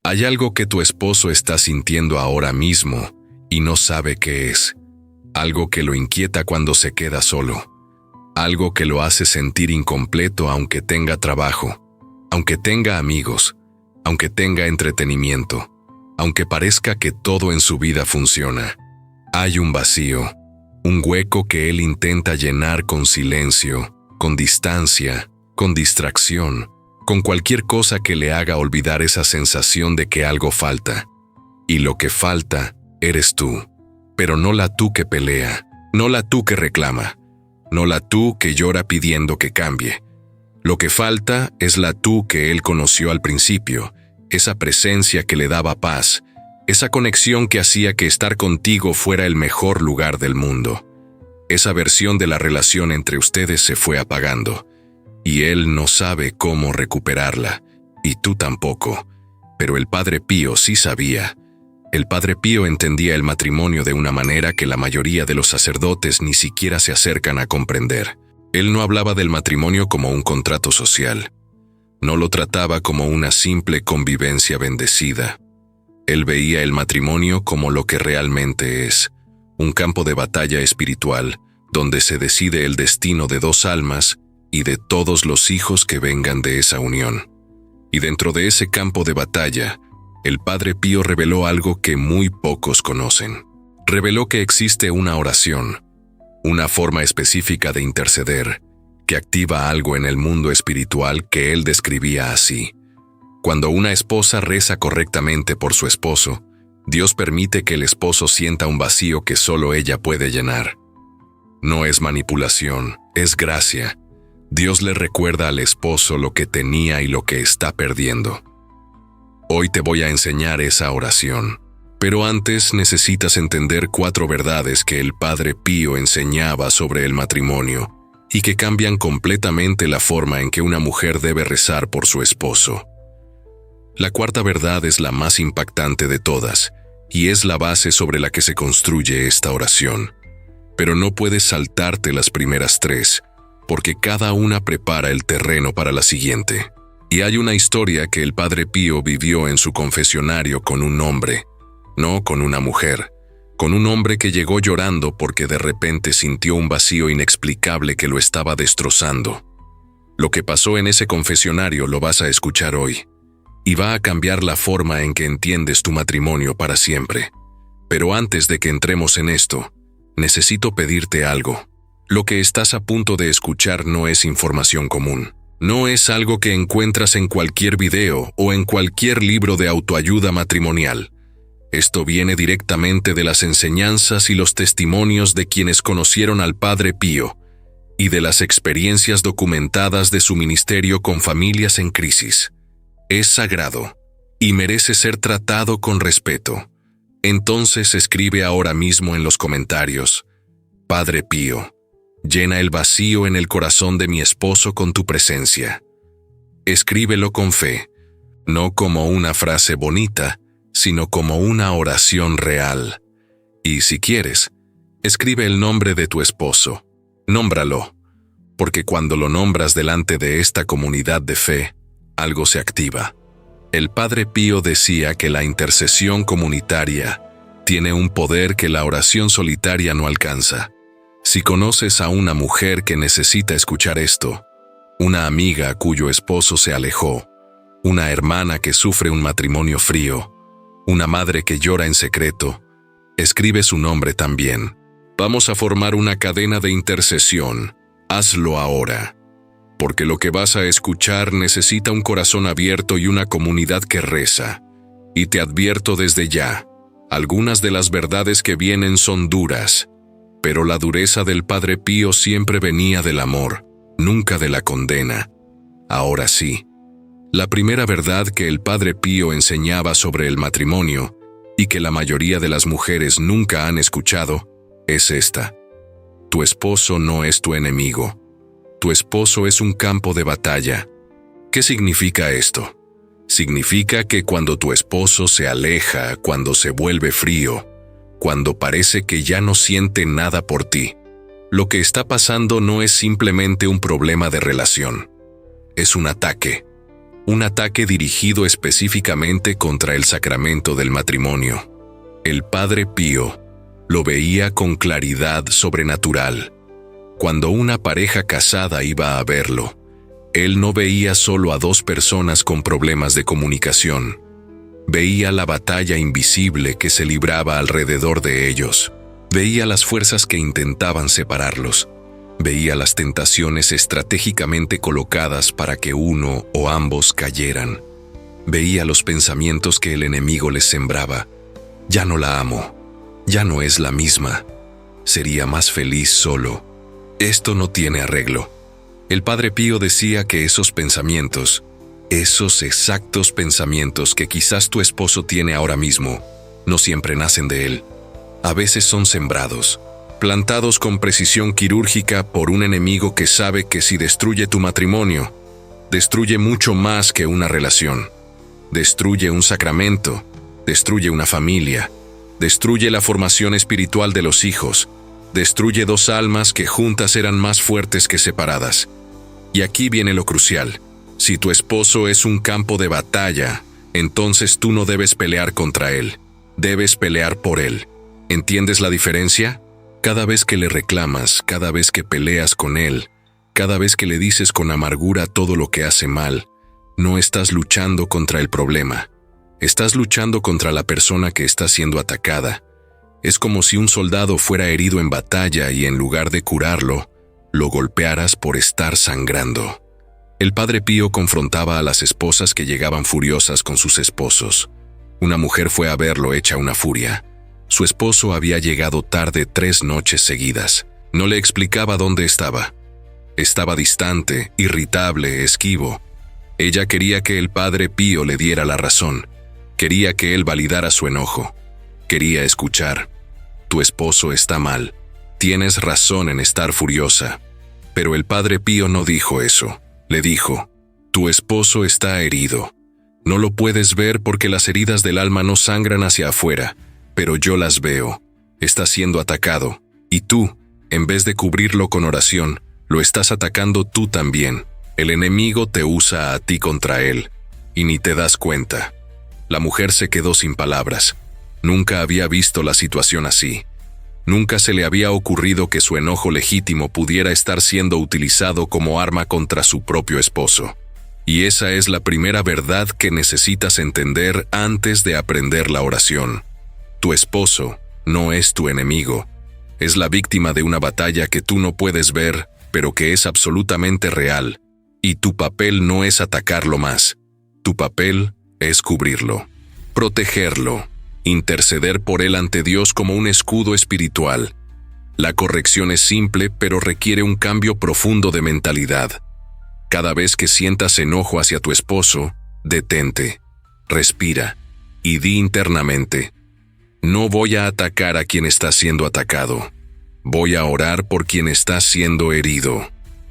Hay algo que tu esposo está sintiendo ahora mismo y no sabe qué es. Algo que lo inquieta cuando se queda solo. Algo que lo hace sentir incompleto aunque tenga trabajo, aunque tenga amigos, aunque tenga entretenimiento, aunque parezca que todo en su vida funciona. Hay un vacío, un hueco que él intenta llenar con silencio, con distancia, con distracción, con cualquier cosa que le haga olvidar esa sensación de que algo falta. Y lo que falta eres tú, pero no la tú que pelea, no la tú que reclama, no la tú que llora pidiendo que cambie. Lo que falta es la tú que él conoció al principio, esa presencia que le daba paz, esa conexión que hacía que estar contigo fuera el mejor lugar del mundo. Esa versión de la relación entre ustedes se fue apagando, y él no sabe cómo recuperarla, y tú tampoco. Pero el Padre Pío sí sabía. El Padre Pío entendía el matrimonio de una manera que la mayoría de los sacerdotes ni siquiera se acercan a comprender. Él no hablaba del matrimonio como un contrato social. No lo trataba como una simple convivencia bendecida. Él veía el matrimonio como lo que realmente es, un campo de batalla espiritual, donde se decide el destino de dos almas y de todos los hijos que vengan de esa unión. Y dentro de ese campo de batalla, el Padre Pío reveló algo que muy pocos conocen. Reveló que existe una oración, una forma específica de interceder, que activa algo en el mundo espiritual que él describía así. Cuando una esposa reza correctamente por su esposo, Dios permite que el esposo sienta un vacío que solo ella puede llenar. No es manipulación, es gracia. Dios le recuerda al esposo lo que tenía y lo que está perdiendo. Hoy te voy a enseñar esa oración, pero antes necesitas entender 4 verdades que el Padre Pío enseñaba sobre el matrimonio y que cambian completamente la forma en que una mujer debe rezar por su esposo. La 4ª verdad es la más impactante de todas y es la base sobre la que se construye esta oración. Pero no puedes saltarte las primeras 3, porque cada una prepara el terreno para la siguiente. Y hay una historia que el Padre Pío vivió en su confesionario con un hombre, no con una mujer, con un hombre que llegó llorando porque de repente sintió un vacío inexplicable que lo estaba destrozando. Lo que pasó en ese confesionario lo vas a escuchar hoy, y va a cambiar la forma en que entiendes tu matrimonio para siempre. Pero antes de que entremos en esto, necesito pedirte algo. Lo que estás a punto de escuchar no es información común. No es algo que encuentras en cualquier video o en cualquier libro de autoayuda matrimonial. Esto viene directamente de las enseñanzas y los testimonios de quienes conocieron al Padre Pío y de las experiencias documentadas de su ministerio con familias en crisis. Es sagrado y merece ser tratado con respeto. Entonces escribe ahora mismo en los comentarios: Padre Pío, llena el vacío en el corazón de mi esposo con tu presencia. Escríbelo con fe, no como una frase bonita, sino como una oración real. Y si quieres, escribe el nombre de tu esposo. Nómbralo, porque cuando lo nombras delante de esta comunidad de fe, algo se activa. El Padre Pío decía que la intercesión comunitaria tiene un poder que la oración solitaria no alcanza. Si conoces a una mujer que necesita escuchar esto, una amiga cuyo esposo se alejó, una hermana que sufre un matrimonio frío, una madre que llora en secreto, escribe su nombre también. Vamos a formar una cadena de intercesión. Hazlo ahora, porque lo que vas a escuchar necesita un corazón abierto y una comunidad que reza. Y te advierto desde ya, algunas de las verdades que vienen son duras, pero la dureza del Padre Pío siempre venía del amor, nunca de la condena. Ahora sí, la primera verdad que el Padre Pío enseñaba sobre el matrimonio, y que la mayoría de las mujeres nunca han escuchado, es esta: tu esposo no es tu enemigo. Tu esposo es un campo de batalla. ¿Qué significa esto? Significa que cuando tu esposo se aleja, cuando se vuelve frío, cuando parece que ya no siente nada por ti, lo que está pasando no es simplemente un problema de relación. Es un ataque. un ataque dirigido específicamente contra el sacramento del matrimonio. El Padre Pío lo veía con claridad sobrenatural. Cuando una pareja casada iba a verlo, él no veía solo a dos personas con problemas de comunicación. Veía la batalla invisible que se libraba alrededor de ellos. Veía las fuerzas que intentaban separarlos. Veía las tentaciones estratégicamente colocadas para que uno o ambos cayeran. Veía los pensamientos que el enemigo les sembraba. Ya no la amo. Ya no es la misma. Sería más feliz solo. Esto no tiene arreglo. El Padre Pío decía que esos pensamientos, esos exactos pensamientos que quizás tu esposo tiene ahora mismo, no siempre nacen de él. A veces son sembrados, plantados con precisión quirúrgica por un enemigo que sabe que si destruye tu matrimonio, destruye mucho más que una relación. Destruye un sacramento, destruye una familia, destruye la formación espiritual de los hijos, destruye dos almas que juntas eran más fuertes que separadas. Y aquí viene lo crucial. Si tu esposo es un campo de batalla, entonces tú no debes pelear contra él, debes pelear por él. ¿Entiendes la diferencia? Cada vez que le reclamas, cada vez que peleas con él, cada vez que le dices con amargura todo lo que hace mal, no estás luchando contra el problema. Estás luchando contra la persona que está siendo atacada. Es como si un soldado fuera herido en batalla y en lugar de curarlo, lo golpearas por estar sangrando. El Padre Pío confrontaba a las esposas que llegaban furiosas con sus esposos. Una mujer fue a verlo hecha una furia. Su esposo había llegado tarde 3 noches seguidas. No le explicaba dónde estaba. Estaba distante, irritable, esquivo. Ella quería que el Padre Pío le diera la razón. Quería que él validara su enojo. Quería escuchar. Tu esposo está mal. Tienes razón en estar furiosa. Pero el Padre Pío no dijo eso. Le dijo, tu esposo está herido. No lo puedes ver porque las heridas del alma no sangran hacia afuera, pero yo las veo. Está siendo atacado. Y tú, en vez de cubrirlo con oración, lo estás atacando tú también. El enemigo te usa a ti contra él, y ni te das cuenta. La mujer se quedó sin palabras. Nunca había visto la situación así. Nunca se le había ocurrido que su enojo legítimo pudiera estar siendo utilizado como arma contra su propio esposo. Y esa es la primera verdad que necesitas entender antes de aprender la oración. Tu esposo no es tu enemigo. Es la víctima de una batalla que tú no puedes ver, pero que es absolutamente real. Y tu papel no es atacarlo más. Tu papel es cubrirlo, protegerlo, interceder por él ante Dios como un escudo espiritual. La corrección es simple, pero requiere un cambio profundo de mentalidad. Cada vez que sientas enojo hacia tu esposo, detente, respira y di internamente: no voy a atacar a quien está siendo atacado. Voy a orar por quien está siendo herido.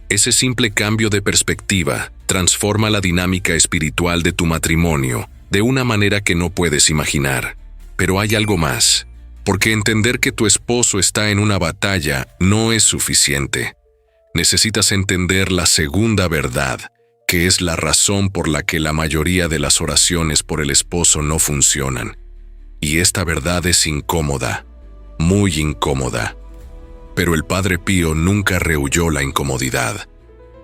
Ese simple cambio de perspectiva transforma la dinámica espiritual de tu matrimonio de una manera que no puedes imaginar. Pero hay algo más, porque entender que tu esposo está en una batalla no es suficiente. Necesitas entender la segunda verdad, que es la razón por la que la mayoría de las oraciones por el esposo no funcionan. Y esta verdad es incómoda, muy incómoda. Pero el Padre Pío nunca rehuyó la incomodidad.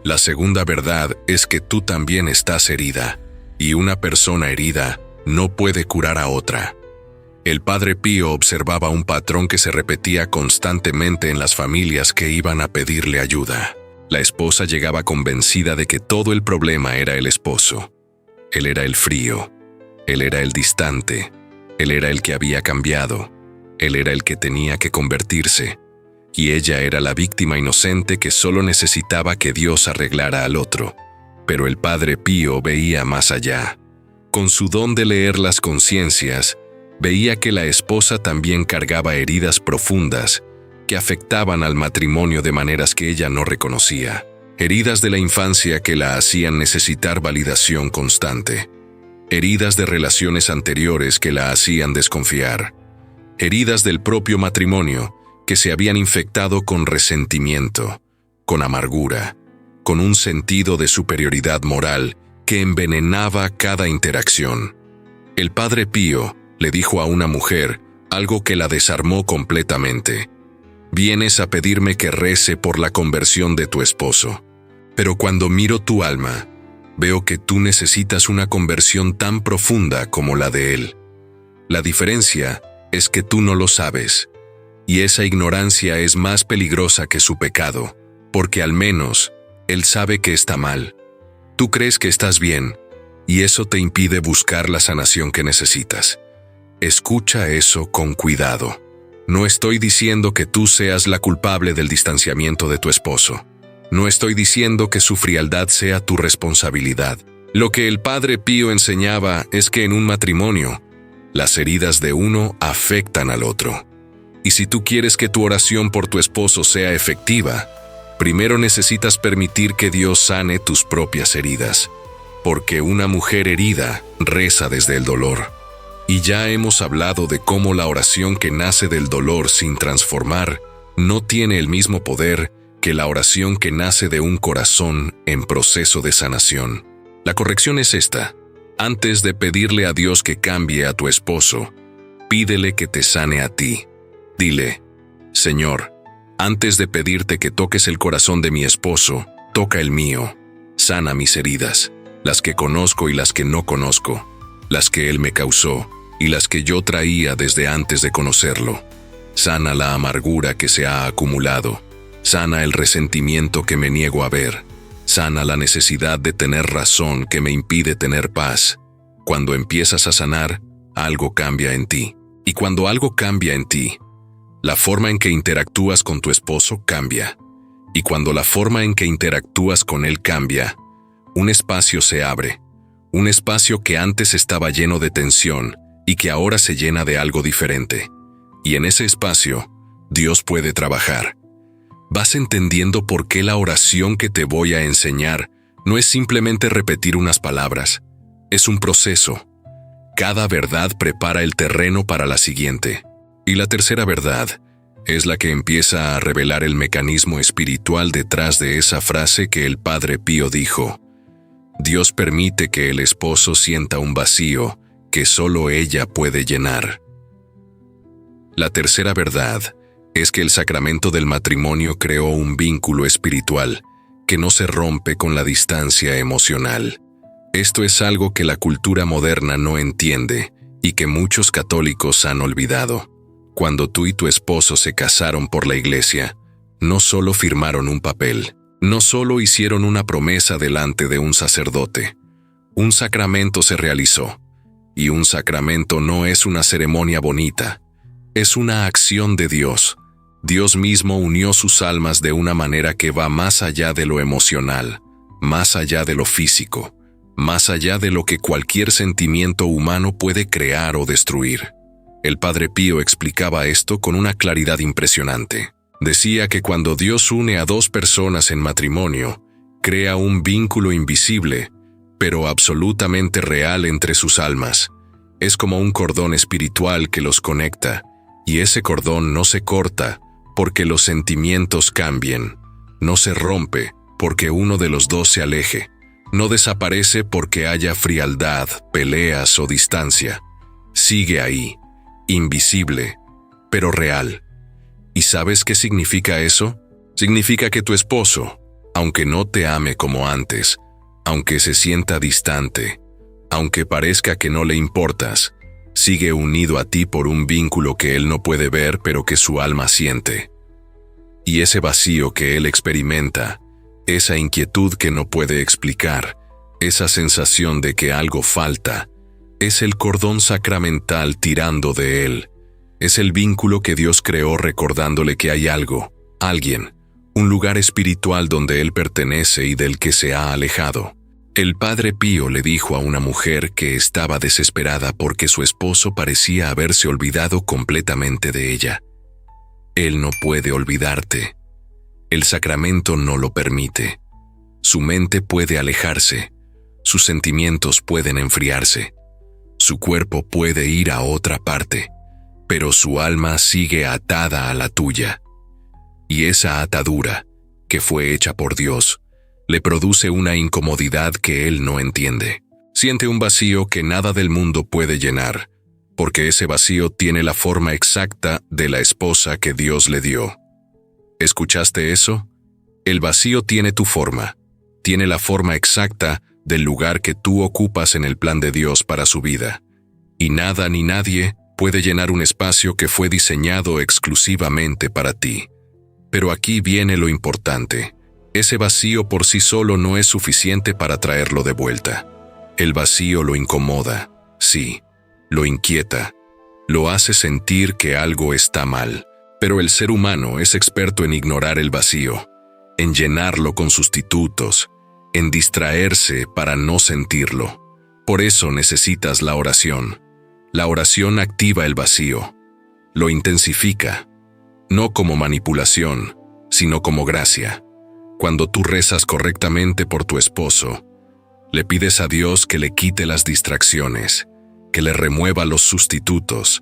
La segunda verdad es que tú también estás herida, y una persona herida no puede curar a otra. El Padre Pío observaba un patrón que se repetía constantemente en las familias que iban a pedirle ayuda. La esposa llegaba convencida de que todo el problema era el esposo. Él era el frío, él era el distante, él era el que había cambiado, él era el que tenía que convertirse, y ella era la víctima inocente que solo necesitaba que Dios arreglara al otro. Pero el Padre Pío veía más allá. Con su don de leer las conciencias, veía que la esposa también cargaba heridas profundas que afectaban al matrimonio de maneras que ella no reconocía. Heridas de la infancia que la hacían necesitar validación constante. Heridas de relaciones anteriores que la hacían desconfiar. Heridas del propio matrimonio que se habían infectado con resentimiento, con amargura, con un sentido de superioridad moral que envenenaba cada interacción. El Padre Pío le dijo a una mujer algo que la desarmó completamente. Vienes a pedirme que rece por la conversión de tu esposo. Pero cuando miro tu alma, veo que tú necesitas una conversión tan profunda como la de él. La diferencia es que tú no lo sabes, y esa ignorancia es más peligrosa que su pecado, porque al menos él sabe que está mal. Tú crees que estás bien, y eso te impide buscar la sanación que necesitas. Escucha eso con cuidado. No estoy diciendo que tú seas la culpable del distanciamiento de tu esposo. No estoy diciendo que su frialdad sea tu responsabilidad. Lo que el Padre Pío enseñaba es que en un matrimonio, las heridas de uno afectan al otro. Y si tú quieres que tu oración por tu esposo sea efectiva, primero necesitas permitir que Dios sane tus propias heridas, porque una mujer herida reza desde el dolor. Y ya hemos hablado de cómo la oración que nace del dolor sin transformar no tiene el mismo poder que la oración que nace de un corazón en proceso de sanación. La corrección es esta: antes de pedirle a Dios que cambie a tu esposo, pídele que te sane a ti. Dile: Señor, antes de pedirte que toques el corazón de mi esposo, toca el mío. Sana mis heridas, las que conozco y las que no conozco, las que él me causó y las que yo traía desde antes de conocerlo. Sana la amargura que se ha acumulado. Sana el resentimiento que me niego a ver. Sana la necesidad de tener razón que me impide tener paz. Cuando empiezas a sanar, algo cambia en ti. Y cuando algo cambia en ti, la forma en que interactúas con tu esposo cambia. Y cuando la forma en que interactúas con él cambia, un espacio se abre. Un espacio que antes estaba lleno de tensión y que ahora se llena de algo diferente. Y en ese espacio, Dios puede trabajar. Vas entendiendo por qué la oración que te voy a enseñar no es simplemente repetir unas palabras. Es un proceso. Cada verdad prepara el terreno para la siguiente. Y la tercera verdad es la que empieza a revelar el mecanismo espiritual detrás de esa frase que el Padre Pío dijo: Dios permite que el esposo sienta un vacío que solo ella puede llenar. La tercera verdad es que el sacramento del matrimonio creó un vínculo espiritual que no se rompe con la distancia emocional. Esto es algo que la cultura moderna no entiende y que muchos católicos han olvidado. Cuando tú y tu esposo se casaron por la iglesia, no solo firmaron un papel, no solo hicieron una promesa delante de un sacerdote. Un sacramento se realizó, y un sacramento no es una ceremonia bonita, es una acción de Dios. Dios mismo unió sus almas de una manera que va más allá de lo emocional, más allá de lo físico, más allá de lo que cualquier sentimiento humano puede crear o destruir. El Padre Pío explicaba esto con una claridad impresionante. Decía que cuando Dios une a dos personas en matrimonio, crea un vínculo invisible, pero absolutamente real entre sus almas. Es como un cordón espiritual que los conecta, y ese cordón no se corta porque los sentimientos cambien, no se rompe porque uno de los dos se aleje, no desaparece porque haya frialdad, peleas o distancia. Sigue ahí, invisible, pero real. ¿Y sabes qué significa eso? Significa que tu esposo, aunque no te ame como antes, aunque se sienta distante, aunque parezca que no le importas, sigue unido a ti por un vínculo que él no puede ver pero que su alma siente. Y ese vacío que él experimenta, esa inquietud que no puede explicar, esa sensación de que algo falta, es el cordón sacramental tirando de él. Es el vínculo que Dios creó recordándole que hay algo, alguien, un lugar espiritual donde él pertenece y del que se ha alejado. El Padre Pío le dijo a una mujer que estaba desesperada porque su esposo parecía haberse olvidado completamente de ella: Él no puede olvidarte. El sacramento no lo permite. Su mente puede alejarse, sus sentimientos pueden enfriarse, su cuerpo puede ir a otra parte, pero su alma sigue atada a la tuya. Y esa atadura, que fue hecha por Dios, Le produce una incomodidad que él no entiende. Siente un vacío que nada del mundo puede llenar, porque ese vacío tiene la forma exacta de la esposa que Dios le dio. ¿Escuchaste eso? El vacío tiene tu forma, tiene la forma exacta del lugar que tú ocupas en el plan de Dios para su vida. Y nada ni nadie puede llenar un espacio que fue diseñado exclusivamente para ti. Pero aquí viene lo importante. Ese vacío por sí solo no es suficiente para traerlo de vuelta. El vacío lo incomoda, sí, lo inquieta, lo hace sentir que algo está mal. Pero el ser humano es experto en ignorar el vacío, en llenarlo con sustitutos, en distraerse para no sentirlo. Por eso necesitas la oración. La oración activa el vacío, lo intensifica, no como manipulación, sino como gracia. Cuando tú rezas correctamente por tu esposo, le pides a Dios que le quite las distracciones, que le remueva los sustitutos,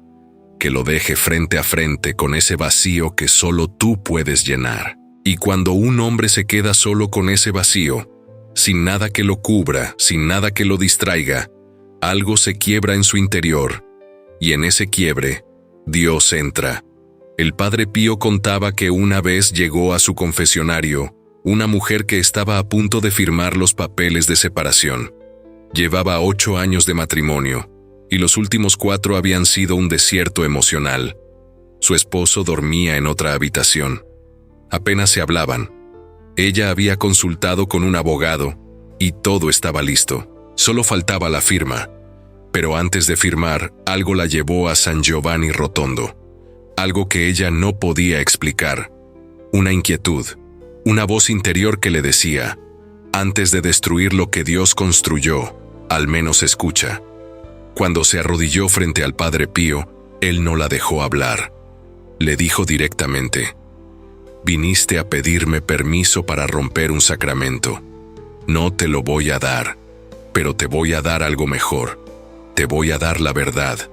que lo deje frente a frente con ese vacío que solo tú puedes llenar. Y cuando un hombre se queda solo con ese vacío, sin nada que lo cubra, sin nada que lo distraiga, algo se quiebra en su interior, y en ese quiebre, Dios entra. El Padre Pío contaba que una vez llegó a su confesionario una mujer que estaba a punto de firmar los papeles de separación. Llevaba 8 años de matrimonio, y los últimos 4 habían sido un desierto emocional. Su esposo dormía en otra habitación. Apenas se hablaban. Ella había consultado con un abogado, y todo estaba listo. Solo faltaba la firma. Pero antes de firmar, algo la llevó a San Giovanni Rotondo. Algo que ella no podía explicar. Una inquietud. Una voz interior que le decía, antes de destruir lo que Dios construyó, al menos escucha. Cuando se arrodilló frente al Padre Pío, él no la dejó hablar. Le dijo directamente, viniste a pedirme permiso para romper un sacramento. No te lo voy a dar, pero te voy a dar algo mejor. Te voy a dar la verdad.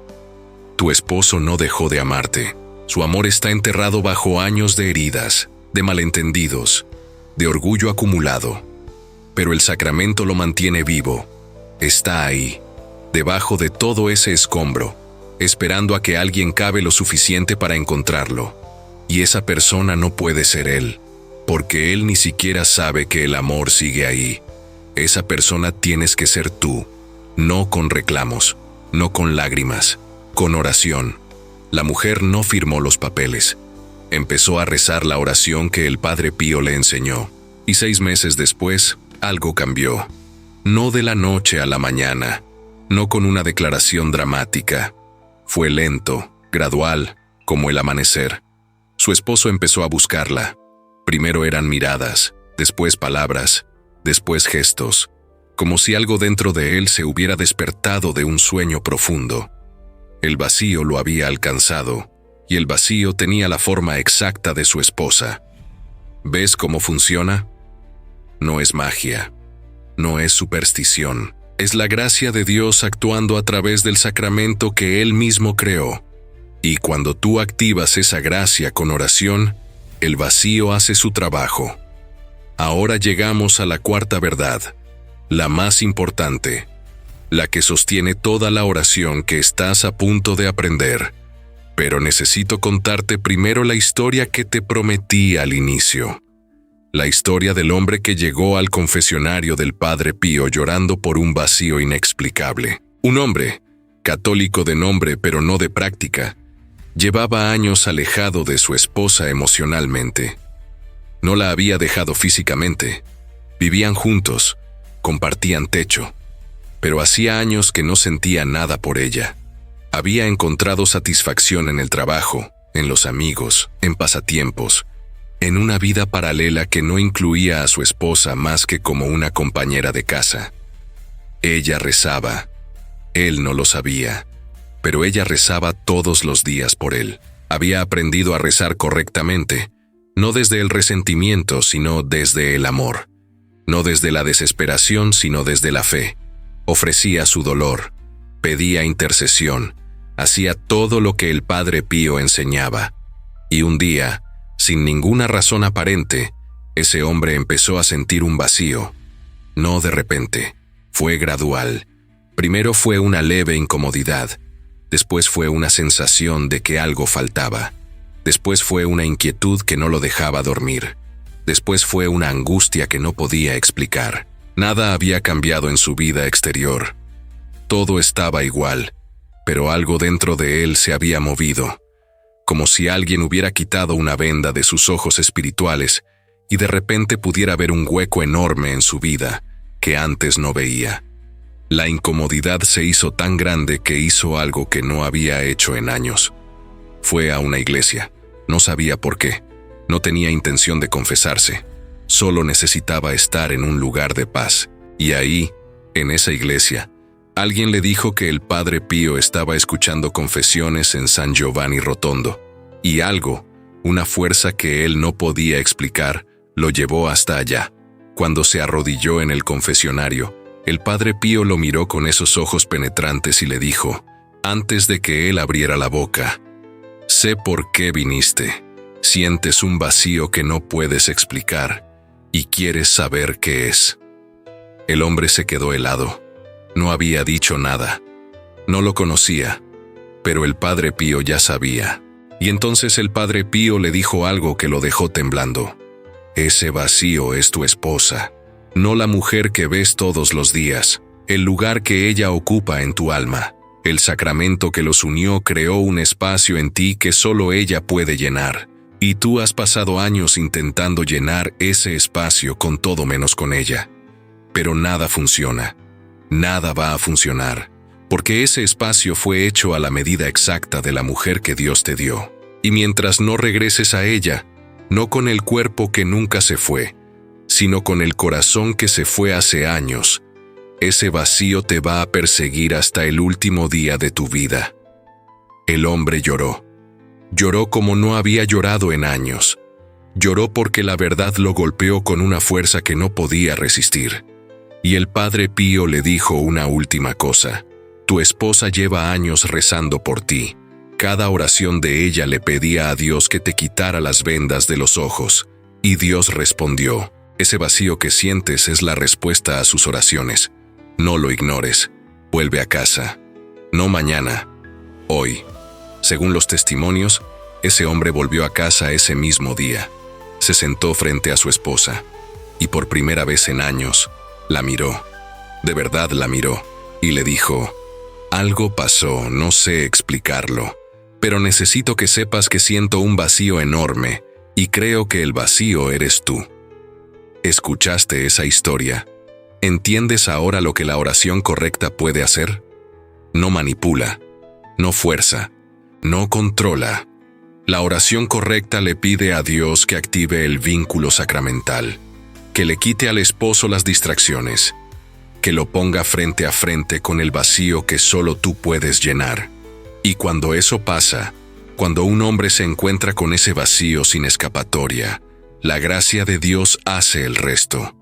Tu esposo no dejó de amarte. Su amor está enterrado bajo años de heridas, de malentendidos, de orgullo acumulado. Pero el sacramento lo mantiene vivo. Está ahí, debajo de todo ese escombro, esperando a que alguien cabe lo suficiente para encontrarlo. Y esa persona no puede ser él, porque él ni siquiera sabe que el amor sigue ahí. Esa persona tienes que ser tú, no con reclamos, no con lágrimas, con oración. La mujer no firmó los papeles. Empezó a rezar la oración que el Padre Pío le enseñó, y 6 meses después, algo cambió. No de la noche a la mañana, no con una declaración dramática. Fue lento, gradual, como el amanecer. Su esposo empezó a buscarla. Primero eran miradas, después palabras, después gestos, como si algo dentro de él se hubiera despertado de un sueño profundo. El vacío lo había alcanzado, y el vacío tenía la forma exacta de su esposa. ¿Ves cómo funciona? No es magia, no es superstición, es la gracia de Dios actuando a través del sacramento que Él mismo creó. Y cuando tú activas esa gracia con oración, el vacío hace su trabajo. Ahora llegamos a la cuarta verdad, la más importante, la que sostiene toda la oración que estás a punto de aprender. Pero necesito contarte primero la historia que te prometí al inicio. La historia del hombre que llegó al confesionario del Padre Pío llorando por un vacío inexplicable. Un hombre, católico de nombre pero no de práctica, llevaba años alejado de su esposa emocionalmente. No la había dejado físicamente. Vivían juntos, compartían techo, pero hacía años que no sentía nada por ella. Había encontrado satisfacción en el trabajo, en los amigos, en pasatiempos, en una vida paralela que no incluía a su esposa más que como una compañera de casa. Ella rezaba. Él no lo sabía, pero ella rezaba todos los días por él. Había aprendido a rezar correctamente, no desde el resentimiento, sino desde el amor. No desde la desesperación, sino desde la fe. Ofrecía su dolor, pedía intercesión, hacía todo lo que el Padre Pío enseñaba. Y un día, sin ninguna razón aparente, ese hombre empezó a sentir un vacío. No de repente, fue gradual. Primero fue una leve incomodidad, después fue una sensación de que algo faltaba, después fue una inquietud que no lo dejaba dormir, después fue una angustia que no podía explicar. Nada había cambiado en su vida exterior. Todo estaba igual, pero algo dentro de él se había movido, como si alguien hubiera quitado una venda de sus ojos espirituales y de repente pudiera ver un hueco enorme en su vida que antes no veía. La incomodidad se hizo tan grande que hizo algo que no había hecho en años. Fue a una iglesia. No sabía por qué. No tenía intención de confesarse. Solo necesitaba estar en un lugar de paz. Y ahí, en esa iglesia, alguien le dijo que el Padre Pío estaba escuchando confesiones en San Giovanni Rotondo. Y algo, una fuerza que él no podía explicar, lo llevó hasta allá. Cuando se arrodilló en el confesionario, el Padre Pío lo miró con esos ojos penetrantes y le dijo, antes de que él abriera la boca, «Sé por qué viniste. Sientes un vacío que no puedes explicar y quieres saber qué es». El hombre se quedó helado. No había dicho nada. No lo conocía, pero el Padre Pío ya sabía. Y entonces el Padre Pío le dijo algo que lo dejó temblando. «Ese vacío es tu esposa. No la mujer que ves todos los días, el lugar que ella ocupa en tu alma. El sacramento que los unió creó un espacio en ti que solo ella puede llenar, y tú has pasado años intentando llenar ese espacio con todo menos con ella. Pero nada funciona, nada va a funcionar, porque ese espacio fue hecho a la medida exacta de la mujer que Dios te dio. Y mientras no regreses a ella, no con el cuerpo que nunca se fue, sino con el corazón que se fue hace años, ese vacío te va a perseguir hasta el último día de tu vida». El hombre lloró. Lloró como no había llorado en años. Lloró porque la verdad lo golpeó con una fuerza que no podía resistir. Y el Padre Pío le dijo una última cosa. «Tu esposa lleva años rezando por ti. Cada oración de ella le pedía a Dios que te quitara las vendas de los ojos. Y Dios respondió. Ese vacío que sientes es la respuesta a sus oraciones. No lo ignores. Vuelve a casa. No mañana. Hoy». Según los testimonios, ese hombre volvió a casa ese mismo día. Se sentó frente a su esposa. Y por primera vez en años, la miró. De verdad la miró. Y le dijo, «Algo pasó, no sé explicarlo. Pero necesito que sepas que siento un vacío enorme. Y creo que el vacío eres tú». ¿Escuchaste esa historia? ¿Entiendes ahora lo que la oración correcta puede hacer? No manipula, no fuerza, no controla. La oración correcta le pide a Dios que active el vínculo sacramental, que le quite al esposo las distracciones, que lo ponga frente a frente con el vacío que solo tú puedes llenar. Y cuando eso pasa, cuando un hombre se encuentra con ese vacío sin escapatoria, la gracia de Dios hace el resto.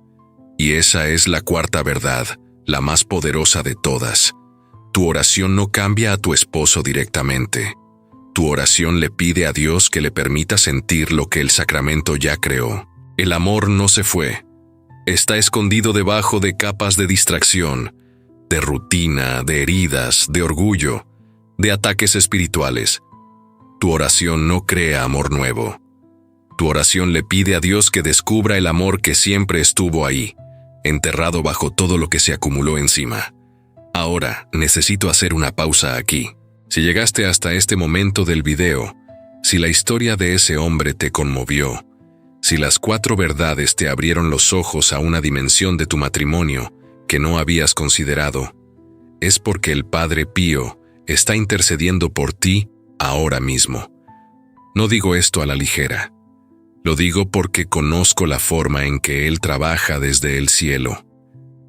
Y esa es la cuarta verdad, la más poderosa de todas. Tu oración no cambia a tu esposo directamente. Tu oración le pide a Dios que le permita sentir lo que el sacramento ya creó. El amor no se fue. Está escondido debajo de capas de distracción, de rutina, de heridas, de orgullo, de ataques espirituales. Tu oración no crea amor nuevo. Tu oración le pide a Dios que descubra el amor que siempre estuvo ahí, enterrado bajo todo lo que se acumuló encima. Ahora, necesito hacer una pausa aquí. Si llegaste hasta este momento del video, si la historia de ese hombre te conmovió, si las 4 verdades te abrieron los ojos a una dimensión de tu matrimonio que no habías considerado, es porque el Padre Pío está intercediendo por ti ahora mismo. No digo esto a la ligera. Lo digo porque conozco la forma en que Él trabaja desde el cielo.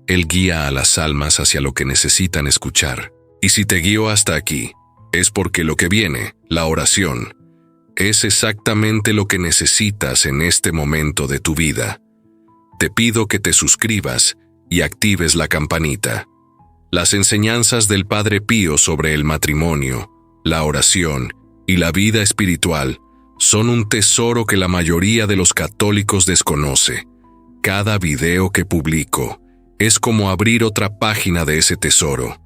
Él guía a las almas hacia lo que necesitan escuchar. Y si te guío hasta aquí, es porque lo que viene, la oración, es exactamente lo que necesitas en este momento de tu vida. Te pido que te suscribas y actives la campanita. Las enseñanzas del Padre Pío sobre el matrimonio, la oración y la vida espiritual Son un tesoro que la mayoría de los católicos desconoce. Cada video que publico es como abrir otra página de ese tesoro,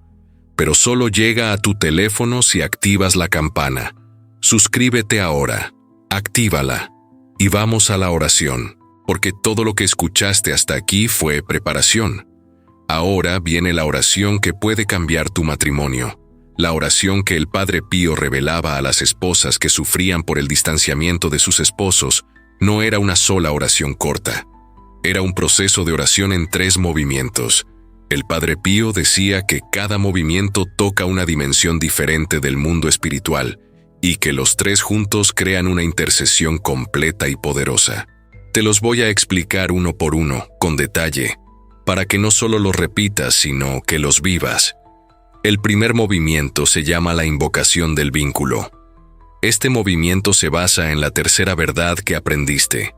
pero solo llega a tu teléfono si activas la campana. Suscríbete ahora, actívala y vamos a la oración, porque todo lo que escuchaste hasta aquí fue preparación. Ahora viene la oración que puede cambiar tu matrimonio, la oración que el Padre Pío revelaba a las esposas que sufrían por el distanciamiento de sus esposos. No era una sola oración corta. Era un proceso de oración en 3 movimientos. El Padre Pío decía que cada movimiento toca una dimensión diferente del mundo espiritual y que los 3 juntos crean una intercesión completa y poderosa. Te los voy a explicar uno por uno, con detalle, para que no solo los repitas, sino que los vivas. El primer movimiento se llama la invocación del vínculo. Este movimiento se basa en la tercera verdad que aprendiste.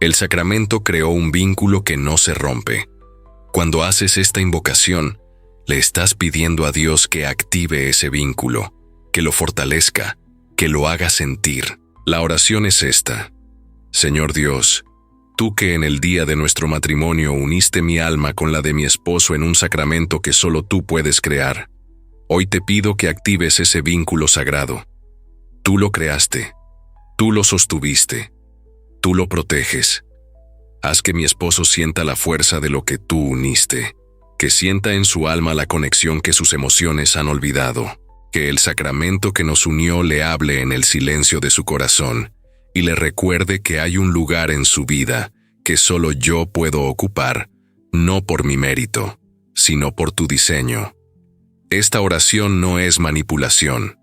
El sacramento creó un vínculo que no se rompe. Cuando haces esta invocación, le estás pidiendo a Dios que active ese vínculo, que lo fortalezca, que lo haga sentir. La oración es esta: Señor Dios, tú que en el día de nuestro matrimonio uniste mi alma con la de mi esposo en un sacramento que solo tú puedes crear, hoy te pido que actives ese vínculo sagrado. Tú lo creaste, tú lo sostuviste, tú lo proteges. Haz que mi esposo sienta la fuerza de lo que tú uniste, que sienta en su alma la conexión que sus emociones han olvidado, que el sacramento que nos unió le hable en el silencio de su corazón y le recuerde que hay un lugar en su vida que solo yo puedo ocupar, no por mi mérito, sino por tu diseño. Esta oración no es manipulación,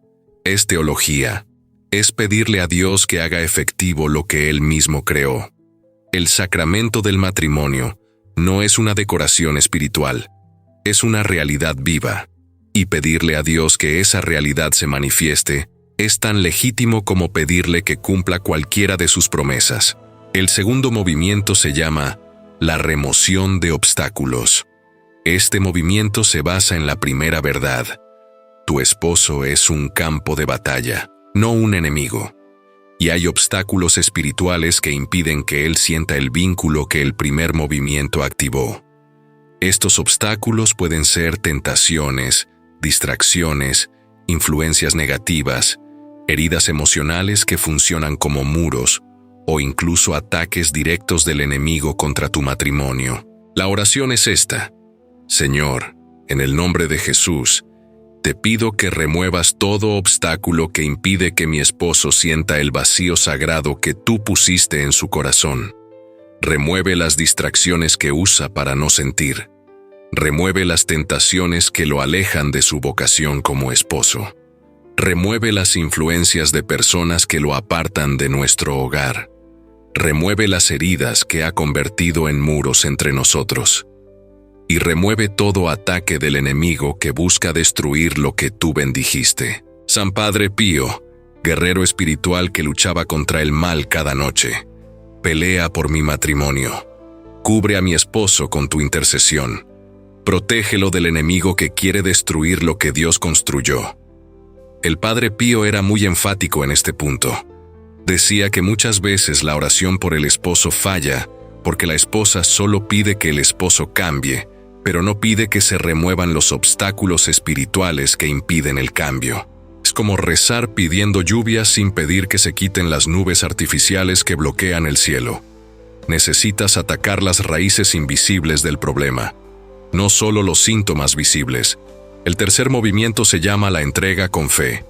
es teología, es pedirle a Dios que haga efectivo lo que Él mismo creó. El sacramento del matrimonio no es una decoración espiritual, es una realidad viva, y pedirle a Dios que esa realidad se manifieste es tan legítimo como pedirle que cumpla cualquiera de sus promesas. El segundo movimiento se llama la remoción de obstáculos. Este movimiento se basa en la primera verdad. Tu esposo es un campo de batalla, no un enemigo. Y hay obstáculos espirituales que impiden que él sienta el vínculo que el primer movimiento activó. Estos obstáculos pueden ser tentaciones, distracciones, influencias negativas, heridas emocionales que funcionan como muros, o incluso ataques directos del enemigo contra tu matrimonio. La oración es esta: Señor, en el nombre de Jesús, te pido que remuevas todo obstáculo que impide que mi esposo sienta el vacío sagrado que tú pusiste en su corazón. Remueve las distracciones que usa para no sentir. Remueve las tentaciones que lo alejan de su vocación como esposo. Remueve las influencias de personas que lo apartan de nuestro hogar. Remueve las heridas que ha convertido en muros entre nosotros. Y remueve todo ataque del enemigo que busca destruir lo que tú bendijiste. San Padre Pío, guerrero espiritual que luchaba contra el mal cada noche, pelea por mi matrimonio. Cubre a mi esposo con tu intercesión. Protégelo del enemigo que quiere destruir lo que Dios construyó. El Padre Pío era muy enfático en este punto. Decía que muchas veces la oración por el esposo falla porque la esposa solo pide que el esposo cambie, pero no pide que se remuevan los obstáculos espirituales que impiden el cambio. Es como rezar pidiendo lluvia sin pedir que se quiten las nubes artificiales que bloquean el cielo. Necesitas atacar las raíces invisibles del problema, no solo los síntomas visibles. El tercer movimiento se llama la entrega con fe.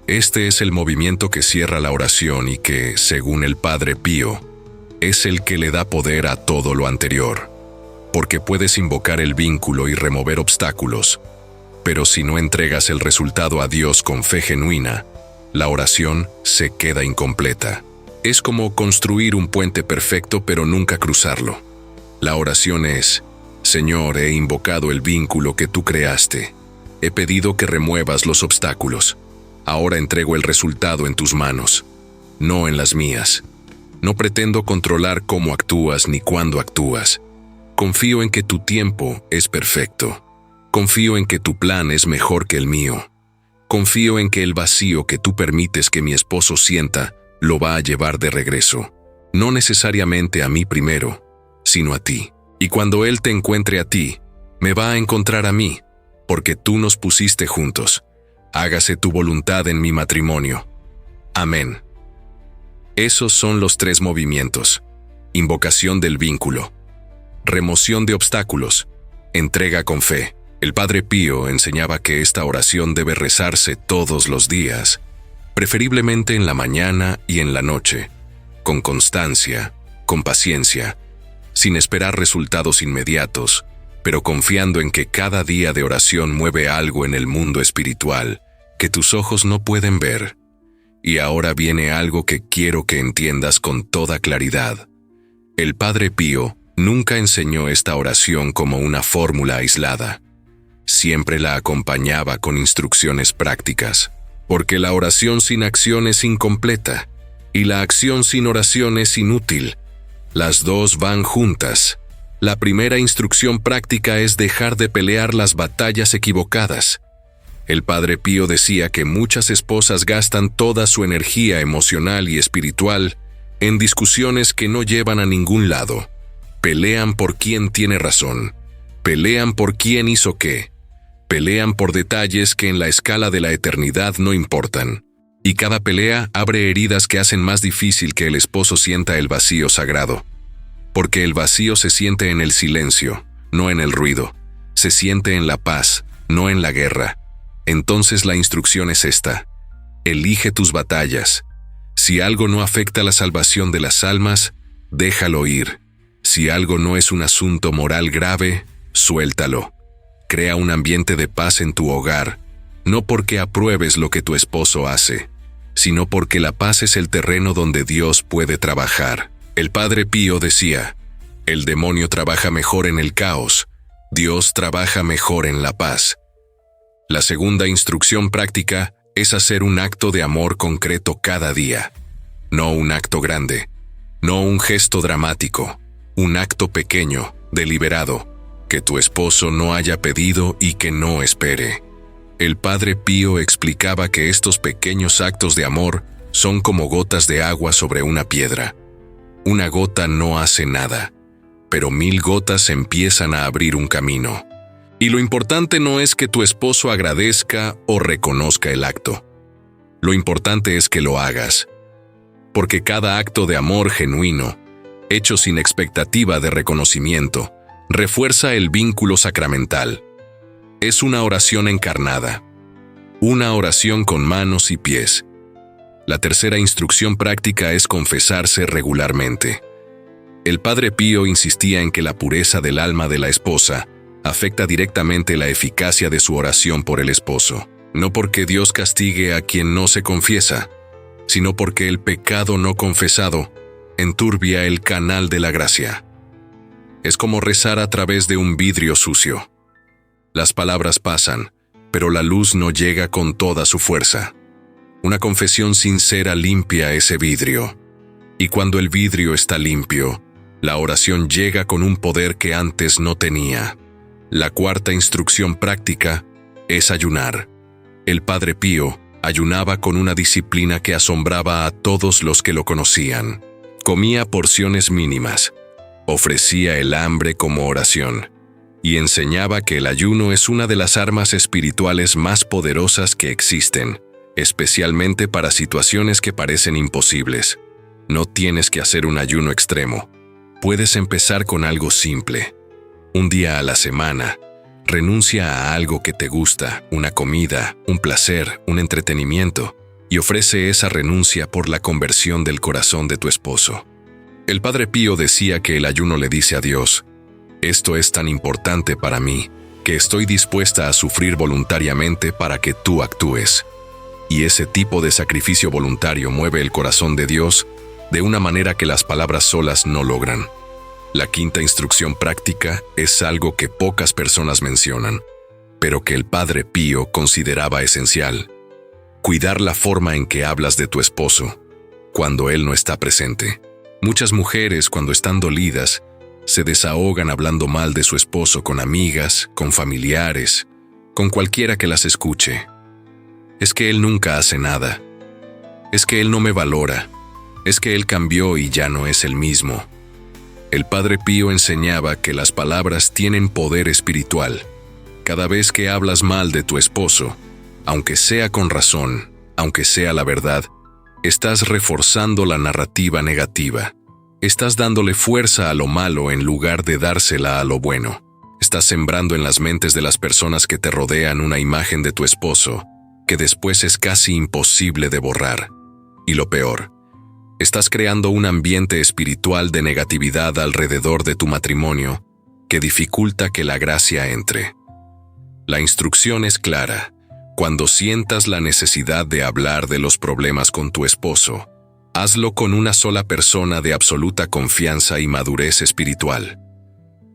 Este es el movimiento que cierra la oración y que, según el Padre Pío, es el que le da poder a todo lo anterior. Porque puedes invocar el vínculo y remover obstáculos, pero si no entregas el resultado a Dios con fe genuina, la oración se queda incompleta. Es como construir un puente perfecto pero nunca cruzarlo. La oración es: Señor, he invocado el vínculo que tú creaste. He pedido que remuevas los obstáculos. Ahora entrego el resultado en tus manos, no en las mías. No pretendo controlar cómo actúas ni cuándo actúas. Confío en que tu tiempo es perfecto. Confío en que tu plan es mejor que el mío. Confío en que el vacío que tú permites que mi esposo sienta, lo va a llevar de regreso. No necesariamente a mí primero, sino a ti. Y cuando Él te encuentre a ti, me va a encontrar a mí, porque tú nos pusiste juntos. Hágase tu voluntad en mi matrimonio. Amén. Esos son los 3 movimientos: invocación del vínculo, remoción de obstáculos, entrega con fe. El Padre Pío enseñaba que esta oración debe rezarse todos los días, preferiblemente en la mañana y en la noche, con constancia, con paciencia, sin esperar resultados inmediatos, pero confiando en que cada día de oración mueve algo en el mundo espiritual que tus ojos no pueden ver. Y ahora viene algo que quiero que entiendas con toda claridad. El Padre Pío nunca enseñó esta oración como una fórmula aislada. Siempre la acompañaba con instrucciones prácticas, porque la oración sin acción es incompleta, y la acción sin oración es inútil. Las dos van juntas. La primera instrucción práctica es dejar de pelear las batallas equivocadas. El Padre Pío decía que muchas esposas gastan toda su energía emocional y espiritual en discusiones que no llevan a ningún lado. Pelean por quién tiene razón, pelean por quién hizo qué, pelean por detalles que en la escala de la eternidad no importan. Y cada pelea abre heridas que hacen más difícil que el esposo sienta el vacío sagrado. Porque el vacío se siente en el silencio, no en el ruido. Se siente en la paz, no en la guerra. Entonces la instrucción es esta: elige tus batallas. Si algo no afecta la salvación de las almas, déjalo ir. Si algo no es un asunto moral grave, suéltalo. Crea un ambiente de paz en tu hogar, no porque apruebes lo que tu esposo hace, sino porque la paz es el terreno donde Dios puede trabajar. El Padre Pío decía: el demonio trabaja mejor en el caos, Dios trabaja mejor en la paz. La segunda instrucción práctica es hacer un acto de amor concreto cada día. No un acto grande, no un gesto dramático, un acto pequeño, deliberado, que tu esposo no haya pedido y que no espere. El Padre Pío explicaba que estos pequeños actos de amor son como gotas de agua sobre una piedra. Una gota no hace nada, pero 1000 gotas empiezan a abrir un camino. Y lo importante no es que tu esposo agradezca o reconozca el acto. Lo importante es que lo hagas. Porque cada acto de amor genuino, hecho sin expectativa de reconocimiento, refuerza el vínculo sacramental. Es una oración encarnada. Una oración con manos y pies. La tercera instrucción práctica es confesarse regularmente. El Padre Pío insistía en que la pureza del alma de la esposa afecta directamente la eficacia de su oración por el esposo, no porque Dios castigue a quien no se confiesa, sino porque el pecado no confesado enturbia el canal de la gracia. Es como rezar a través de un vidrio sucio. Las palabras pasan, pero la luz no llega con toda su fuerza. Una confesión sincera limpia ese vidrio. Y cuando el vidrio está limpio, la oración llega con un poder que antes no tenía. La cuarta instrucción práctica es ayunar. El Padre Pío ayunaba con una disciplina que asombraba a todos los que lo conocían. Comía porciones mínimas, ofrecía el hambre como oración, y enseñaba que el ayuno es una de las armas espirituales más poderosas que existen, especialmente para situaciones que parecen imposibles. No tienes que hacer un ayuno extremo. Puedes empezar con algo simple. Un día a la semana, renuncia a algo que te gusta, una comida, un placer, un entretenimiento, y ofrece esa renuncia por la conversión del corazón de tu esposo. El Padre Pío decía que el ayuno le dice a Dios: esto es tan importante para mí, que estoy dispuesta a sufrir voluntariamente para que tú actúes. Y ese tipo de sacrificio voluntario mueve el corazón de Dios de una manera que las palabras solas no logran. La quinta instrucción práctica es algo que pocas personas mencionan, pero que el Padre Pío consideraba esencial: cuidar la forma en que hablas de tu esposo cuando él no está presente. Muchas mujeres, cuando están dolidas, se desahogan hablando mal de su esposo con amigas, con familiares, con cualquiera que las escuche. Es que él nunca hace nada. Es que él no me valora. es que él cambió y ya no es el mismo. El Padre Pío enseñaba que las palabras tienen poder espiritual. Cada vez que hablas mal de tu esposo, aunque sea con razón, aunque sea la verdad, estás reforzando la narrativa negativa. Estás dándole fuerza a lo malo en lugar de dársela a lo bueno. Estás sembrando en las mentes de las personas que te rodean una imagen de tu esposo que después es casi imposible de borrar. Y lo peor, estás creando un ambiente espiritual de negatividad alrededor de tu matrimonio que dificulta que la gracia entre. La instrucción es clara. Cuando sientas la necesidad de hablar de los problemas con tu esposo, hazlo con una sola persona de absoluta confianza y madurez espiritual.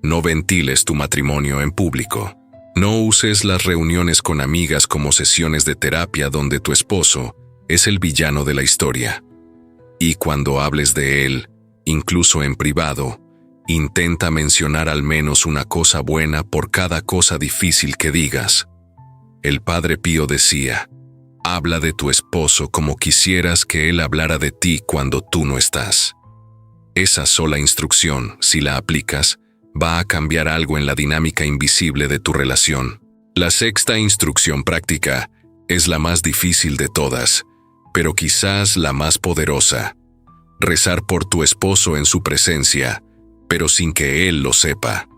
No ventiles tu matrimonio en público. No uses las reuniones con amigas como sesiones de terapia donde tu esposo es el villano de la historia. Y cuando hables de él, incluso en privado, intenta mencionar al menos una cosa buena por cada cosa difícil que digas. El Padre Pío decía, habla de tu esposo como quisieras que él hablara de ti cuando tú no estás. Esa sola instrucción, si la aplicas, va a cambiar algo en la dinámica invisible de tu relación. La sexta instrucción práctica es la más difícil de todas, pero quizás la más poderosa. Rezar por tu esposo en su presencia, pero sin que él lo sepa.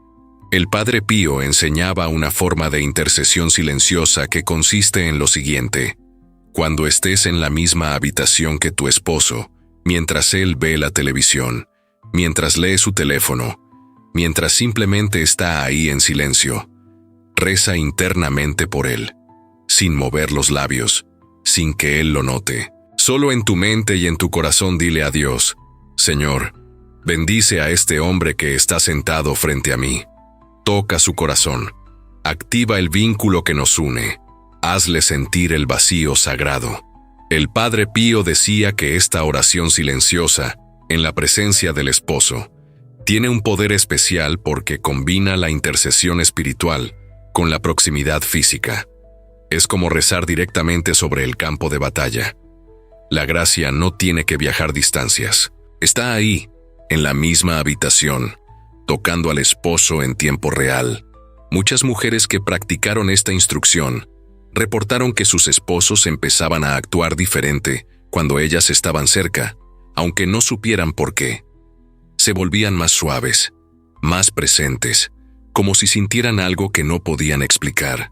El Padre Pío enseñaba una forma de intercesión silenciosa que consiste en lo siguiente. Cuando estés en la misma habitación que tu esposo, mientras él ve la televisión, mientras lee su teléfono, mientras simplemente está ahí en silencio, reza internamente por él, sin mover los labios, sin que él lo note. Solo en tu mente y en tu corazón dile a Dios, Señor, bendice a este hombre que está sentado frente a mí. Toca su corazón, activa el vínculo que nos une, hazle sentir el vacío sagrado. El Padre Pío decía que esta oración silenciosa, en la presencia del esposo, tiene un poder especial porque combina la intercesión espiritual con la proximidad física. Es como rezar directamente sobre el campo de batalla. La gracia no tiene que viajar distancias. Está ahí, en la misma habitación, tocando al esposo en tiempo real. Muchas mujeres que practicaron esta instrucción reportaron que sus esposos empezaban a actuar diferente cuando ellas estaban cerca, aunque no supieran por qué. Se volvían más suaves, más presentes, como si sintieran algo que no podían explicar.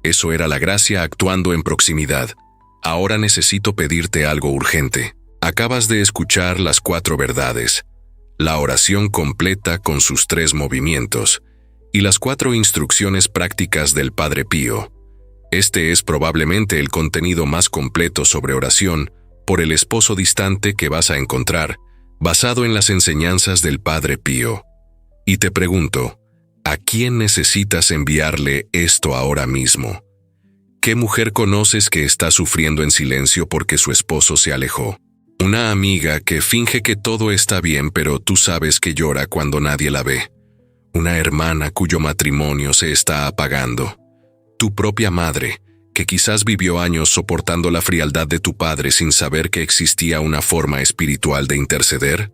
Eso era la gracia actuando en proximidad. Ahora necesito pedirte algo urgente. Acabas de escuchar las 4 verdades, la oración completa con sus 3 movimientos y las 4 instrucciones prácticas del Padre Pío. Este es probablemente el contenido más completo sobre oración por el esposo distante que vas a encontrar, basado en las enseñanzas del Padre Pío. Y te pregunto, ¿a quién necesitas enviarle esto ahora mismo? ¿Qué mujer conoces que está sufriendo en silencio porque su esposo se alejó? Una amiga que finge que todo está bien pero tú sabes que llora cuando nadie la ve. Una hermana cuyo matrimonio se está apagando. Tu propia madre, que quizás vivió años soportando la frialdad de tu padre sin saber que existía una forma espiritual de interceder.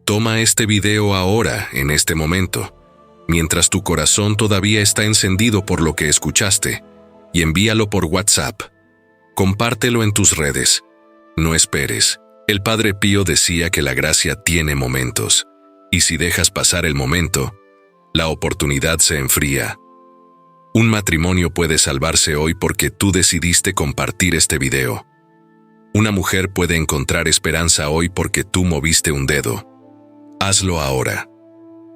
Toma este video ahora, en este momento, mientras tu corazón todavía está encendido por lo que escuchaste, y envíalo por WhatsApp. Compártelo en tus redes. No esperes. El Padre Pío decía que la gracia tiene momentos, y si dejas pasar el momento, la oportunidad se enfría. Un matrimonio puede salvarse hoy porque tú decidiste compartir este video. Una mujer puede encontrar esperanza hoy porque tú moviste un dedo. Hazlo ahora.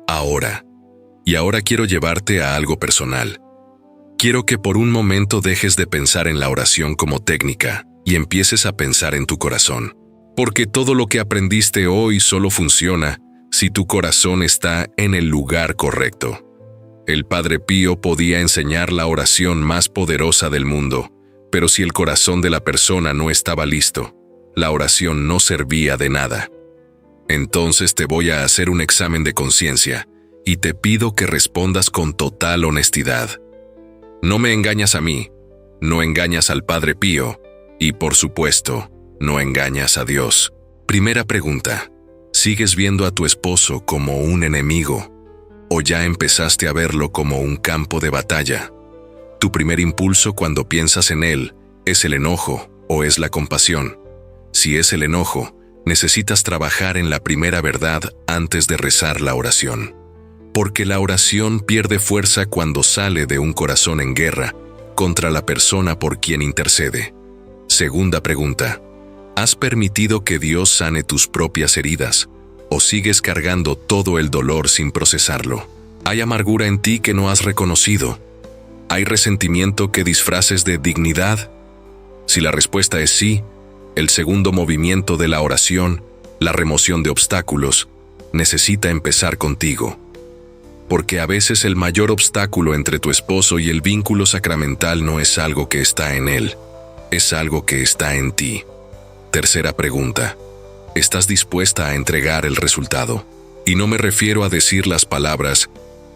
Ahora. Y ahora quiero llevarte a algo personal. Quiero que por un momento dejes de pensar en la oración como técnica y empieces a pensar en tu corazón. Porque todo lo que aprendiste hoy solo funciona si tu corazón está en el lugar correcto. El Padre Pío podía enseñar la oración más poderosa del mundo, pero si el corazón de la persona no estaba listo, la oración no servía de nada. Entonces te voy a hacer un examen de conciencia y te pido que respondas con total honestidad. No me engañas a mí, no engañas al Padre Pío y, por supuesto, no engañas a Dios. Primera pregunta. ¿Sigues viendo a tu esposo como un enemigo o ya empezaste a verlo como un campo de batalla? Tu primer impulso cuando piensas en él ¿es el enojo o es la compasión? Si es el enojo, necesitas trabajar en la primera verdad antes de rezar la oración. Porque la oración pierde fuerza cuando sale de un corazón en guerra contra la persona por quien intercede. Segunda pregunta. ¿Has permitido que Dios sane tus propias heridas o sigues cargando todo el dolor sin procesarlo? ¿Hay amargura en ti que no has reconocido? ¿Hay resentimiento que disfraces de dignidad? Si la respuesta es sí, el segundo movimiento de la oración, la remoción de obstáculos, necesita empezar contigo. Porque a veces el mayor obstáculo entre tu esposo y el vínculo sacramental no es algo que está en él, es algo que está en ti. Tercera pregunta. ¿Estás dispuesta a entregar el resultado? Y no me refiero a decir las palabras,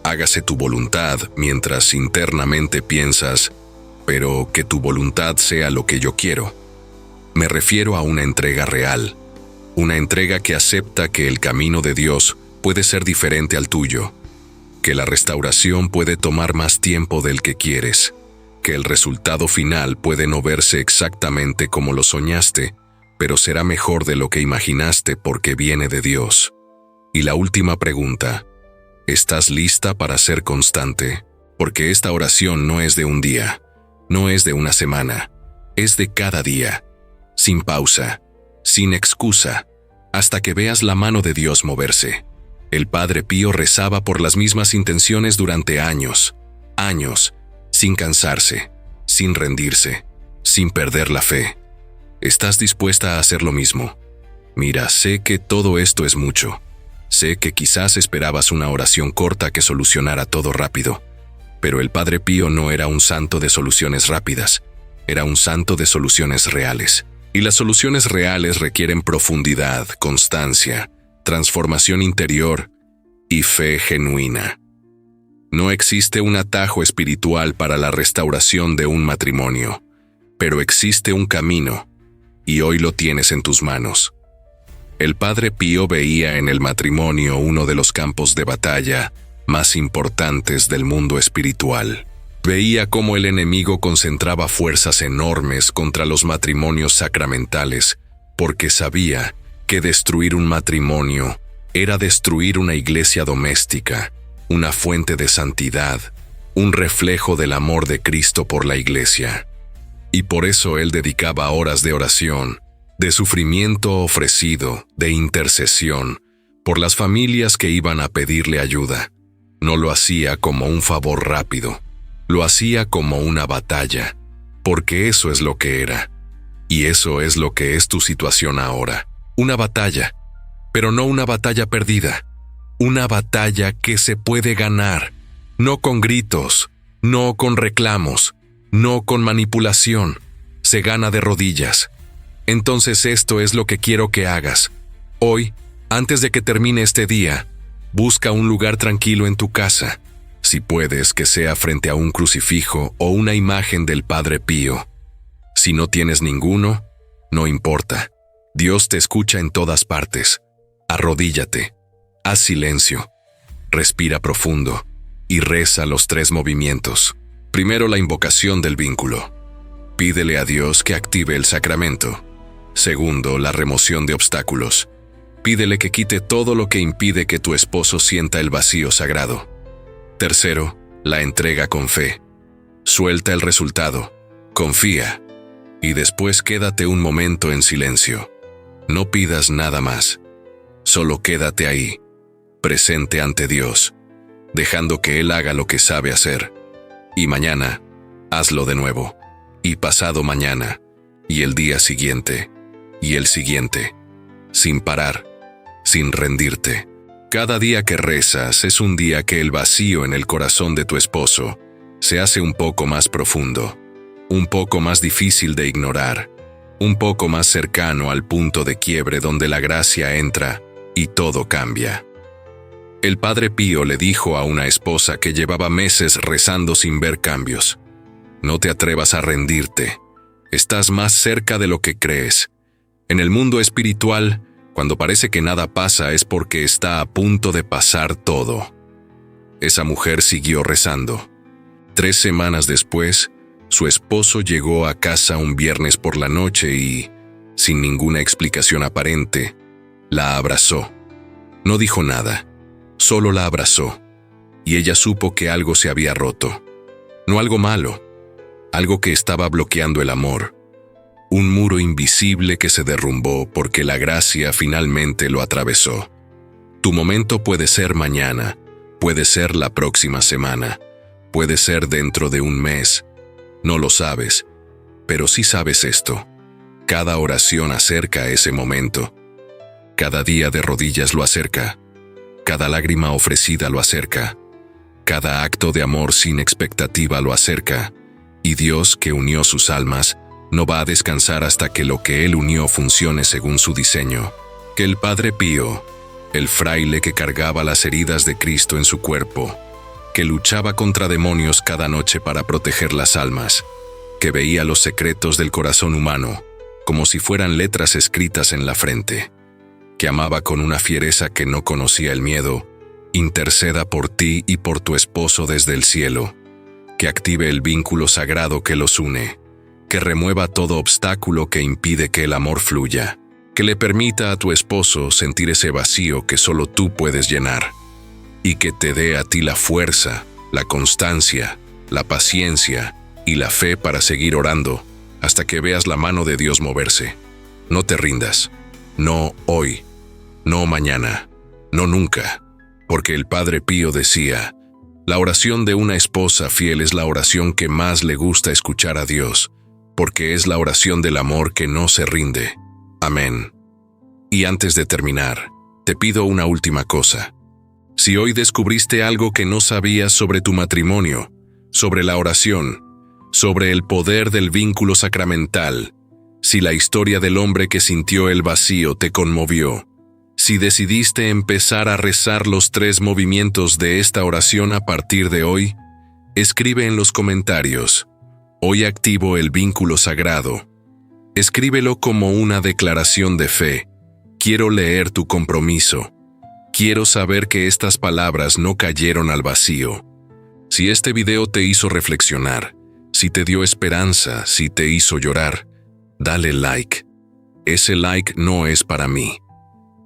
hágase tu voluntad, mientras internamente piensas, pero que tu voluntad sea lo que yo quiero. Me refiero a una entrega real, una entrega que acepta que el camino de Dios puede ser diferente al tuyo, que la restauración puede tomar más tiempo del que quieres, que el resultado final puede no verse exactamente como lo soñaste, pero será mejor de lo que imaginaste porque viene de Dios. Y la última pregunta, ¿estás lista para ser constante? Porque esta oración no es de un día, no es de una semana, es de cada día, sin pausa, sin excusa, hasta que veas la mano de Dios moverse. El Padre Pío rezaba por las mismas intenciones durante años, sin cansarse, sin rendirse, sin perder la fe. ¿Estás dispuesta a hacer lo mismo? Mira, sé que todo esto es mucho. Sé que quizás esperabas una oración corta que solucionara todo rápido. Pero el Padre Pío no era un santo de soluciones rápidas, era un santo de soluciones reales. Y las soluciones reales requieren profundidad, constancia, transformación interior y fe genuina. No existe un atajo espiritual para la restauración de un matrimonio, pero existe un camino, y hoy lo tienes en tus manos. El Padre Pío veía en el matrimonio uno de los campos de batalla más importantes del mundo espiritual. Veía cómo el enemigo concentraba fuerzas enormes contra los matrimonios sacramentales, porque sabía que destruir un matrimonio era destruir una iglesia doméstica, una fuente de santidad, un reflejo del amor de Cristo por la iglesia. Y por eso él dedicaba horas de oración, de sufrimiento ofrecido, de intercesión, por las familias que iban a pedirle ayuda. No lo hacía como un favor rápido, lo hacía como una batalla, porque eso es lo que era. Y eso es lo que es tu situación ahora. Una batalla, pero no una batalla perdida. Una batalla que se puede ganar, no con gritos, no con reclamos, no con manipulación. Se gana de rodillas. Entonces esto es lo que quiero que hagas. Hoy, antes de que termine este día, busca un lugar tranquilo en tu casa. Si puedes, que sea frente a un crucifijo o una imagen del Padre Pío. Si no tienes ninguno, no importa. Dios te escucha en todas partes. Arrodíllate, haz silencio, respira profundo y reza los 3 movimientos. Primero, la invocación del vínculo. Pídele a Dios que active el sacramento. Segundo, la remoción de obstáculos. Pídele que quite todo lo que impide que tu esposo sienta el vacío sagrado. Tercero, la entrega con fe. Suelta el resultado, confía, y después quédate un momento en silencio. No pidas nada más. Solo quédate ahí, presente ante Dios, dejando que Él haga lo que sabe hacer. Y mañana, hazlo de nuevo. Y pasado mañana, y el día siguiente, y el siguiente, sin parar, sin rendirte. Cada día que rezas es un día que el vacío en el corazón de tu esposo se hace un poco más profundo, un poco más difícil de ignorar, un poco más cercano al punto de quiebre donde la gracia entra y todo cambia. El Padre Pío le dijo a una esposa que llevaba meses rezando sin ver cambios: no te atrevas a rendirte, estás más cerca de lo que crees. En el mundo espiritual, Cuando parece que nada pasa es porque está a punto de pasar todo. Esa mujer siguió rezando. 3 semanas después, su esposo llegó a casa un viernes por la noche y, sin ninguna explicación aparente, la abrazó. No dijo nada, solo la abrazó, y ella supo que algo se había roto. No algo malo, algo que estaba bloqueando el amor. Un muro invisible que se derrumbó porque la gracia finalmente lo atravesó. Tu momento puede ser mañana, puede ser la próxima semana, puede ser dentro de un mes. No lo sabes, pero sí sabes esto. Cada oración acerca ese momento. Cada día de rodillas lo acerca. Cada lágrima ofrecida lo acerca. Cada acto de amor sin expectativa lo acerca. Y Dios, que unió sus almas, no va a descansar hasta que lo que Él unió funcione según su diseño. Que el Padre Pío, el fraile que cargaba las heridas de Cristo en su cuerpo, que luchaba contra demonios cada noche para proteger las almas, que veía los secretos del corazón humano, como si fueran letras escritas en la frente, que amaba con una fiereza que no conocía el miedo, interceda por ti y por tu esposo desde el cielo, que active el vínculo sagrado que los une, que remueva todo obstáculo que impide que el amor fluya, que le permita a tu esposo sentir ese vacío que solo tú puedes llenar, y que te dé a ti la fuerza, la constancia, la paciencia y la fe para seguir orando hasta que veas la mano de Dios moverse. No te rindas, no hoy, no mañana, no nunca, porque el Padre Pío decía, la oración de una esposa fiel es la oración que más le gusta escuchar a Dios, porque es la oración del amor que no se rinde. Amén. Y antes de terminar, te pido una última cosa. Si hoy descubriste algo que no sabías sobre tu matrimonio, sobre la oración, sobre el poder del vínculo sacramental, si la historia del hombre que sintió el vacío te conmovió, si decidiste empezar a rezar los 3 movimientos de esta oración a partir de hoy, escribe en los comentarios, hoy activo el vínculo sagrado. Escríbelo como una declaración de fe. Quiero leer tu compromiso. Quiero saber que estas palabras no cayeron al vacío. Si este video te hizo reflexionar, si te dio esperanza, si te hizo llorar, dale like. Ese like no es para mí.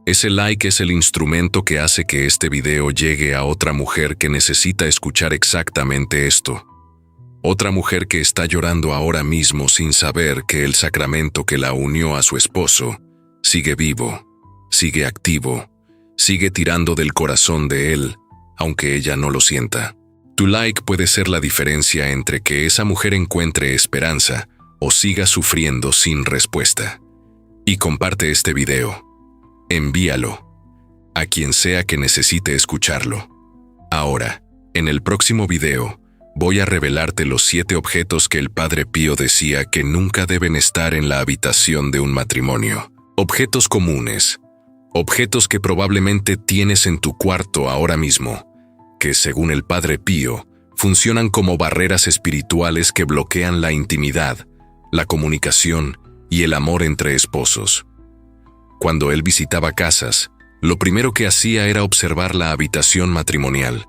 Ese like es el instrumento que hace que este video llegue a otra mujer que necesita escuchar exactamente esto. Otra mujer que está llorando ahora mismo sin saber que el sacramento que la unió a su esposo sigue vivo, sigue activo, sigue tirando del corazón de él, aunque ella no lo sienta. Tu like puede ser la diferencia entre que esa mujer encuentre esperanza o siga sufriendo sin respuesta. Y comparte este video. Envíalo a quien sea que necesite escucharlo. Ahora, en el próximo video, voy a revelarte los 7 objetos que el Padre Pío decía que nunca deben estar en la habitación de un matrimonio. Objetos comunes. Objetos que probablemente tienes en tu cuarto ahora mismo, que según el Padre Pío, funcionan como barreras espirituales que bloquean la intimidad, la comunicación y el amor entre esposos. Cuando él visitaba casas, lo primero que hacía era observar la habitación matrimonial.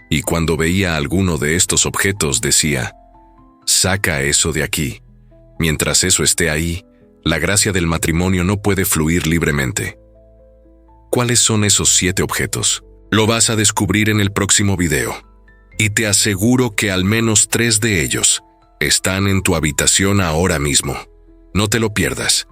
Y cuando veía alguno de estos objetos decía, saca eso de aquí. Mientras eso esté ahí, la gracia del matrimonio no puede fluir libremente. ¿Cuáles son esos 7 objetos? Lo vas a descubrir en el próximo video. Y te aseguro que al menos 3 de ellos están en tu habitación ahora mismo. No te lo pierdas.